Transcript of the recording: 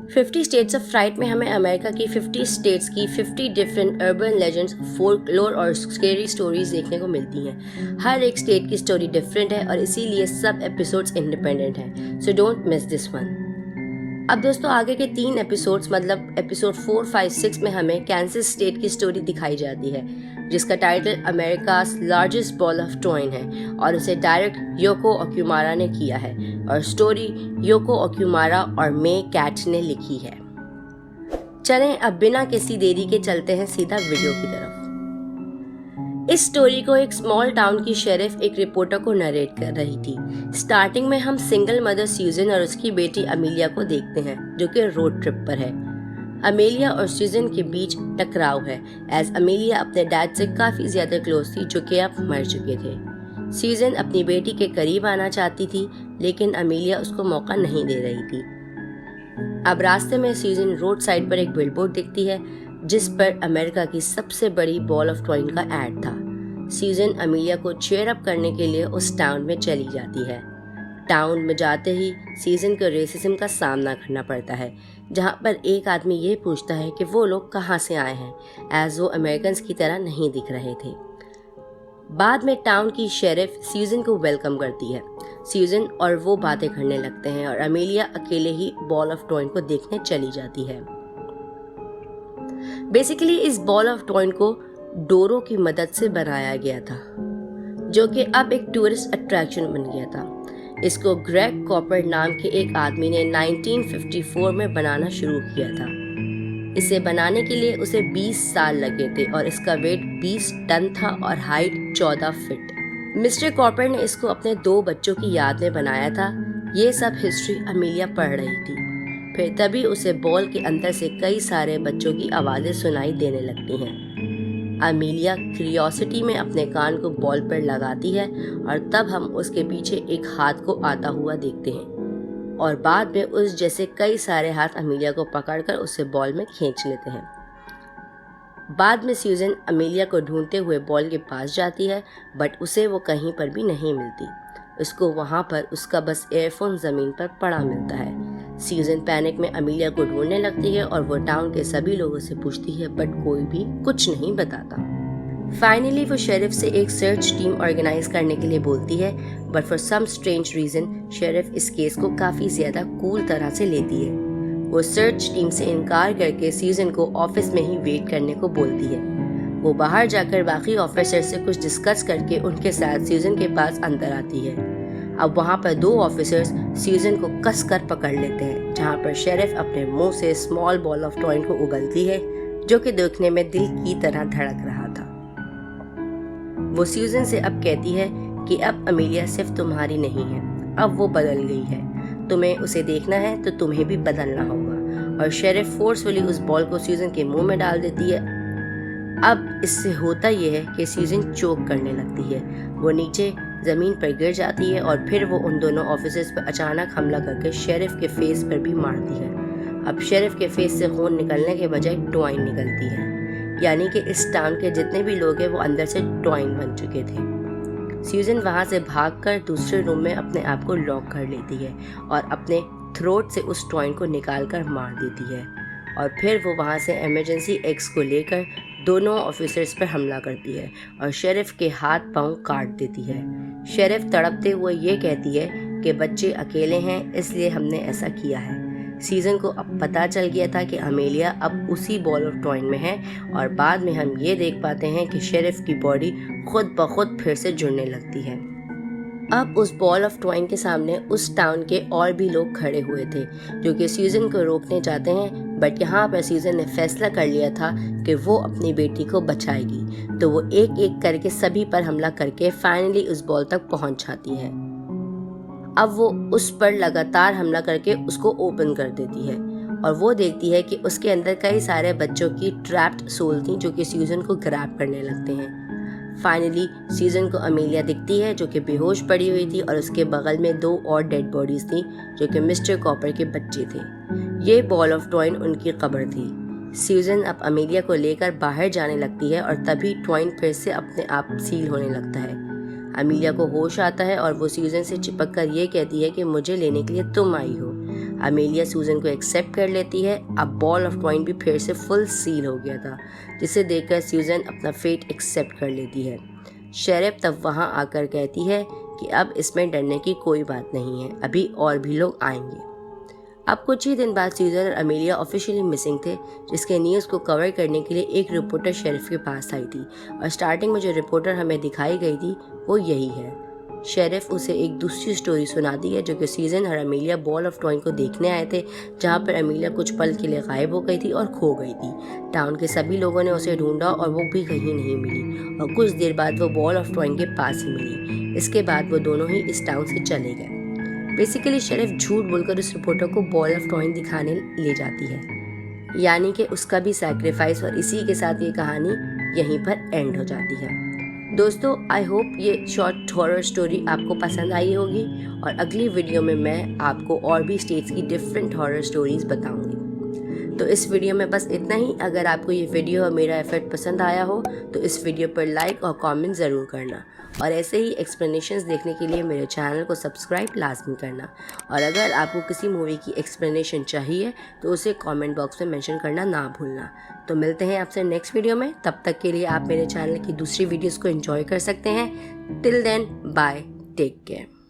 50 states of freight में हमें America की 50 स्टेट्स की 50 डिफरेंट अर्बन लेजेंड्स, फोल्कलोर और स्केरी स्टोरीज देखने को मिलती हैं। हर एक स्टेट की स्टोरी डिफरेंट है और इसीलिए सब एपिसोड्स इंडिपेंडेंट हैं, so don't miss this one. अब दोस्तों आगे के 3 एपिसोड्स मतलब एपिसोड 4, 5, 6 में हमें कैंसस स्टेट की स्टोरी दिखाई जाती है, जिसका title America's largest ball of twine है और उसे डायरेक्ट योको ओक्यूमारा ने किया है और स्टोरी योको ओक्यूमारा और मे कैट ने लिखी है। चलें अब बिना किसी देरी के चलते हैं सीधा वीडियो की तरफ। इस स्टोरी को एक स्मॉल टाउन की शेरिफ एक रिपोर्टर को नरेट कर रही थी। स्टार्टिंग में हम सिंगल मदर सूजन और उसकी बेटी अमेलिया को देखते हैं जो कि रोड ट्रिप पर है। अमेलिया और सूजन के बीच टकराव है एज अमेलिया अपने डैड से काफी ज्यादा क्लोज थी जो कि अब मर चुके थे। सूजन अपनी बेटी के करीब आना चाहती थी लेकिन अमेलिया उसको मौका नहीं दे रही थी। अब रास्ते में सूजन रोड साइड पर एक बिलबोर्ड दिखती है जिस पर अमेरिका की सबसे बड़ी बॉल ऑफ टॉइन का एड था। सूजन अमेलिया को चीयर अप करने के लिए उस टाउन में चली जाती है। टाउन में जाते ही सूजन को रेसिज्म का सामना करना पड़ता है, जहां पर एक आदमी ये पूछता है कि वो लोग कहां से आए हैं, एज वो अमेरिकन की तरह नहीं दिख रहे थे। बाद में टाउन की शेरिफ सूजन को वेलकम करती है। सूजन और वो बातें करने लगते हैं और अमेलिया अकेले ही बॉल ऑफ टॉइन को देखने चली जाती है। बेसिकली इस बॉल ऑफ टॉइन को डोरो की मदद से बनाया गया था, जो कि अब एक टूरिस्ट अट्रैक्शन बन गया था। इसको ग्रेग कॉपर नाम के एक आदमी ने 1954 में बनाना शुरू किया था। इसे बनाने के लिए उसे 20 साल लगे थे और इसका वेट 20 टन था और हाइट 14 फीट। मिस्टर कॉपर ने इसको अपने 2 बच्चों की याद में बनाया था। ये सब हिस्ट्री अमेलिया पढ़ रही थी। फिर तभी उसे बॉल के अंदर से कई सारे बच्चों की आवाज़ें सुनाई देने लगती हैं। अमेलिया क्यूरियोसिटी में अपने कान को बॉल पर लगाती है और तब हम उसके पीछे एक हाथ को आता हुआ देखते हैं और बाद में उस जैसे कई सारे हाथ अमेलिया को पकड़कर उसे बॉल में खींच लेते हैं। बाद में सूजन अमेलिया को ढूंढते हुए बॉल के पास जाती है बट उसे वो कहीं पर भी नहीं मिलती। उसको वहाँ पर उसका बस एयरफोन ज़मीन पर पड़ा मिलता है। सूजन पैनिक में अमेलिया को ढूंढने लगती है और वो टाउन के सभी लोगों से पूछती है बट कोई भी कुछ नहीं बताता। फाइनली वो शेरिफ से एक सर्च टीम ऑर्गेनाइज करने के लिए बोलती है but for some strange reason sheriff इस केस को काफ़ी ज़्यादा कूल तरह से लेती है। वो सर्च टीम से इनकार करके सूजन को ऑफिस में ही वेट करने को बोलती है। वो बाहर जाकर बाकी ऑफिसर से कुछ डिस्कस करके उनके साथ सूजन के पास अंदर आती है। अब वहाँ पर 2 ऑफिसर्स सूजन को कस कर पकड़ लेते हैं, जहाँ पर शेरिफ अपने मुंह से स्मॉल बॉल ऑफ टॉइन को उगलती है जो कि देखने में दिल की तरह धड़क रहा था। वो सूजन से अब कहती है कि अब अमेलिया सिर्फ तुम्हारी नहीं है, अब वो बदल गई है। तुम्हें उसे देखना है तो तुम्हें भी बदलना होगा। और शेरिफ फोर्सफुली उस बॉल को सूजन के मुंह में डाल देती है। अब इससे होता यह है कि सूजन चोक करने लगती है। वो नीचे ज़मीन पर गिर जाती है और फिर वो उन दोनों ऑफिसर्स पर अचानक हमला करके शेरिफ के फेस पर भी मारती है। अब शेरिफ के फेस से खून निकलने के बजाय टॉइन निकलती है, यानी कि इस टाउन के जितने भी लोग हैं वो अंदर से टॉइन बन चुके थे। सूजन वहाँ से भागकर दूसरे रूम में अपने आप को लॉक कर लेती है और अपने थ्रोट से उस टॉइन को निकाल कर मार देती है और फिर वो वहाँ से इमरजेंसी एक्स को लेकर दोनों ऑफिसर्स पर हमला करती है और शेरिफ के हाथ पांव काट देती है। शेरिफ तड़पते हुए ये कहती है कि बच्चे अकेले हैं इसलिए हमने ऐसा किया है। सूजन को अब पता चल गया था कि अमेलिया अब उसी बॉल ऑफ टॉइन में है और बाद में हम ये देख पाते हैं कि शेरिफ की बॉडी खुद ब खुद फिर से जुड़ने लगती है। अब उस बॉल ऑफ टॉइन के सामने उस टाउन के और भी लोग खड़े हुए थे जो कि सूजन को रोकने चाहते हैं, बट यहाँ पर सूजन ने फैसला कर लिया था कि वो अपनी बेटी को बचाएगी, तो वो एक एक करके सभी पर हमला करके फाइनली उस बॉल तक पहुँच जाती है। अब वो उस पर लगातार हमला करके उसको ओपन कर देती है और वो देखती है कि उसके अंदर कई सारे बच्चों की ट्रैप्ड सोल थी जो कि सूजन को ग्रैब करने लगते हैं। फाइनली सूजन को अमेलिया दिखती है जो कि बेहोश पड़ी हुई थी और उसके बगल में 2 और डेड बॉडीज थी जो कि मिस्टर कॉपर के बच्चे थे। ये बॉल ऑफ टॉइन उनकी कब्र थी। सूजन अब अमेलिया को लेकर बाहर जाने लगती है और तभी टॉइन फिर से अपने आप सील होने लगता है। अमेलिया को होश आता है और वो सूजन से चिपक कर ये कहती है कि मुझे लेने के लिए तुम आई हो। अमेलिया सूजन को एक्सेप्ट कर लेती है। अब बॉल ऑफ ट्वाइन भी फिर से फुल सील हो गया था, जिसे देखकर सूजन अपना फेट एक्सेप्ट कर लेती है। शेरिफ तब वहां आकर कहती है कि अब इसमें डरने की कोई बात नहीं है, अभी और भी लोग आएंगे। अब कुछ ही दिन बाद सूजन और अमेलिया ऑफिशियली मिसिंग थे, जिसके न्यूज़ को कवर करने के लिए एक रिपोर्टर शेरिफ के पास आई थी और स्टार्टिंग में जो रिपोर्टर हमें दिखाई गई थी वो यही है। शेरिफ उसे एक दूसरी स्टोरी सुनाती है जो कि सूजन और अमेलिया बॉल ऑफ ट्वाइन को देखने आए थे, जहाँ पर अमेलिया कुछ पल के लिए गायब हो गई थी और खो गई थी। टाउन के सभी लोगों ने उसे ढूंढा और वो भी कहीं नहीं मिली और कुछ देर बाद वो बॉल ऑफ ट्वाइन के पास ही मिली। इसके बाद वो दोनों ही इस टाउन से चले गए। बेसिकली शेरिफ झूठ बोलकर उस रिपोर्टर को बॉल ऑफ ट्वाइन दिखाने ले जाती है, यानी कि उसका भी सैक्रिफाइस, और इसी के साथ ये कहानी यहीं पर एंड हो जाती है। दोस्तों, आई होप ये शॉर्ट हॉरर स्टोरी आपको पसंद आई होगी और अगली वीडियो में मैं आपको और भी स्टेट्स की डिफरेंट हॉरर स्टोरीज बताऊंगी। तो इस वीडियो में बस इतना ही। अगर आपको ये वीडियो और मेरा एफर्ट पसंद आया हो तो इस वीडियो पर लाइक और कमेंट ज़रूर करना, और ऐसे ही एक्सप्लेनेशंस देखने के लिए मेरे चैनल को सब्सक्राइब लाजमी करना। और अगर आपको किसी मूवी की एक्सप्लेनेशन चाहिए तो उसे कमेंट बॉक्स में मेंशन करना ना भूलना। तो मिलते हैं आपसे नेक्स्ट वीडियो में। तब तक के लिए आप मेरे चैनल की दूसरी वीडियोस को एंजॉय कर सकते हैं। Till then, bye, take care.